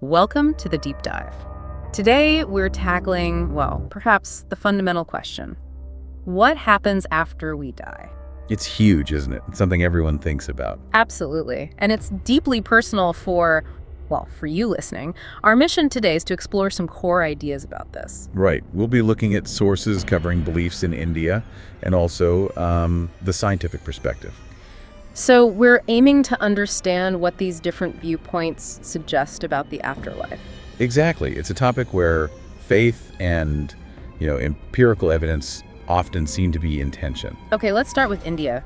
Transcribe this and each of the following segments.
Welcome to the Deep Dive. Today, we're tackling, well, perhaps the fundamental question. What happens after we die? It's huge, isn't it? It's something everyone thinks about. Absolutely. And it's deeply personal for you listening. Our mission today is to explore some core ideas about this. Right. We'll be looking at sources covering beliefs in India and also the scientific perspective. So we're aiming to understand what these different viewpoints suggest about the afterlife. Exactly. It's a topic where faith and, empirical evidence often seem to be in tension. Okay, let's start with India.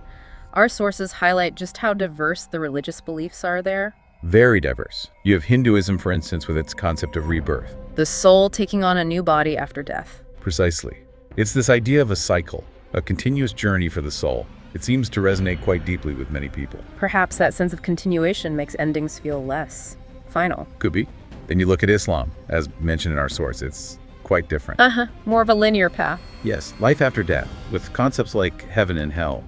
Our sources highlight just how diverse the religious beliefs are there. Very diverse. You have Hinduism, for instance, with its concept of rebirth. The soul taking on a new body after death. Precisely. It's this idea of a cycle, a continuous journey for the soul. It seems to resonate quite deeply with many people. Perhaps that sense of continuation makes endings feel less final. Could be. Then you look at Islam, as mentioned in our source. It's quite different. More of a linear path. Yes, life after death, with concepts like heaven and hell.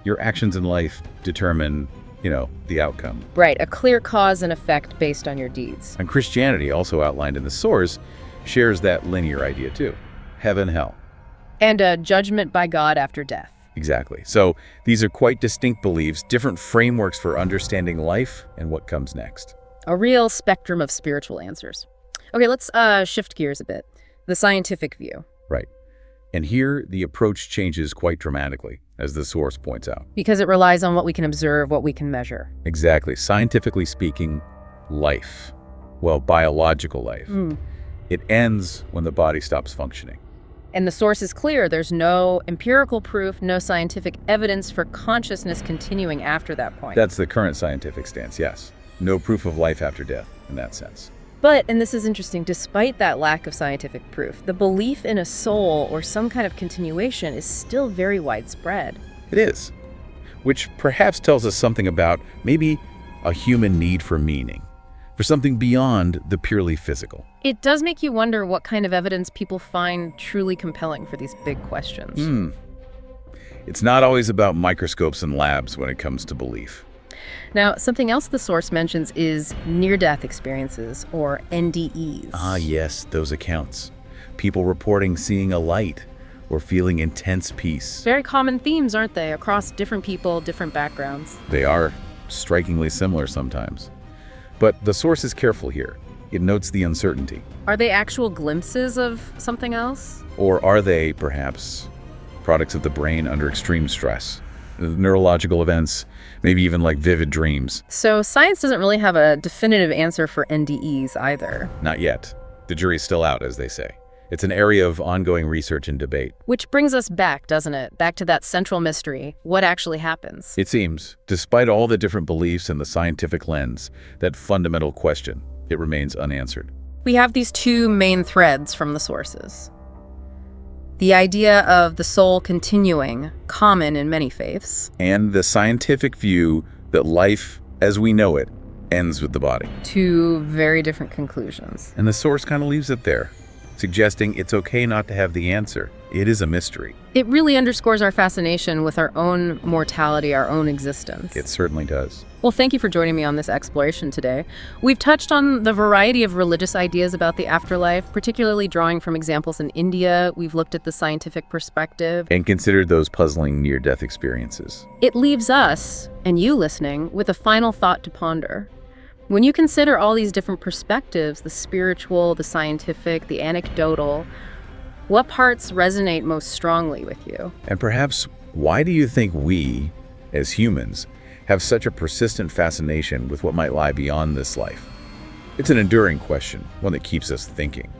Your actions in life determine, the outcome. Right, a clear cause and effect based on your deeds. And Christianity, also outlined in the source, shares that linear idea too. Heaven, hell. And a judgment by God after death. Exactly. So these are quite distinct beliefs, different frameworks for understanding life and what comes next. A real spectrum of spiritual answers. Okay, let's shift gears a bit. The scientific view. Right. And here, the approach changes quite dramatically, as the source points out. Because it relies on what we can observe, what we can measure. Exactly. Scientifically speaking, life, biological life, it ends when the body stops functioning. And the source is clear. There's no empirical proof, no scientific evidence for consciousness continuing after that point. That's the current scientific stance, yes. No proof of life after death, in that sense. But, and this is interesting, despite that lack of scientific proof, the belief in a soul or some kind of continuation is still very widespread. It is. Which perhaps tells us something about maybe a human need for meaning, for something beyond the purely physical. It does make you wonder what kind of evidence people find truly compelling for these big questions. It's not always about microscopes and labs when it comes to belief. Now, something else the source mentions is near-death experiences, or NDEs. Ah, yes, those accounts. People reporting seeing a light or feeling intense peace. Very common themes, aren't they, across different people, different backgrounds? They are strikingly similar sometimes. But the source is careful here. It notes the uncertainty. Are they actual glimpses of something else? Or are they, perhaps, products of the brain under extreme stress? Neurological events, maybe even like vivid dreams. So science doesn't really have a definitive answer for NDEs either. Not yet. The jury's still out, as they say. It's an area of ongoing research and debate. Which brings us back, doesn't it? Back to that central mystery. What actually happens? It seems, despite all the different beliefs and the scientific lens, that fundamental question, it remains unanswered. We have these two main threads from the sources. The idea of the soul continuing, common in many faiths. And the scientific view that life, as we know it, ends with the body. Two very different conclusions. And the source kind of leaves it there, suggesting it's okay not to have the answer. It is a mystery. It really underscores our fascination with our own mortality, our own existence. It certainly does. Well, thank you for joining me on this exploration today. We've touched on the variety of religious ideas about the afterlife, particularly drawing from examples in India. We've looked at the scientific perspective. And considered those puzzling near-death experiences. It leaves us, and you listening, with a final thought to ponder. When you consider all these different perspectives, the spiritual, the scientific, the anecdotal, what parts resonate most strongly with you? And perhaps, why do you think we, as humans, have such a persistent fascination with what might lie beyond this life? It's an enduring question, one that keeps us thinking.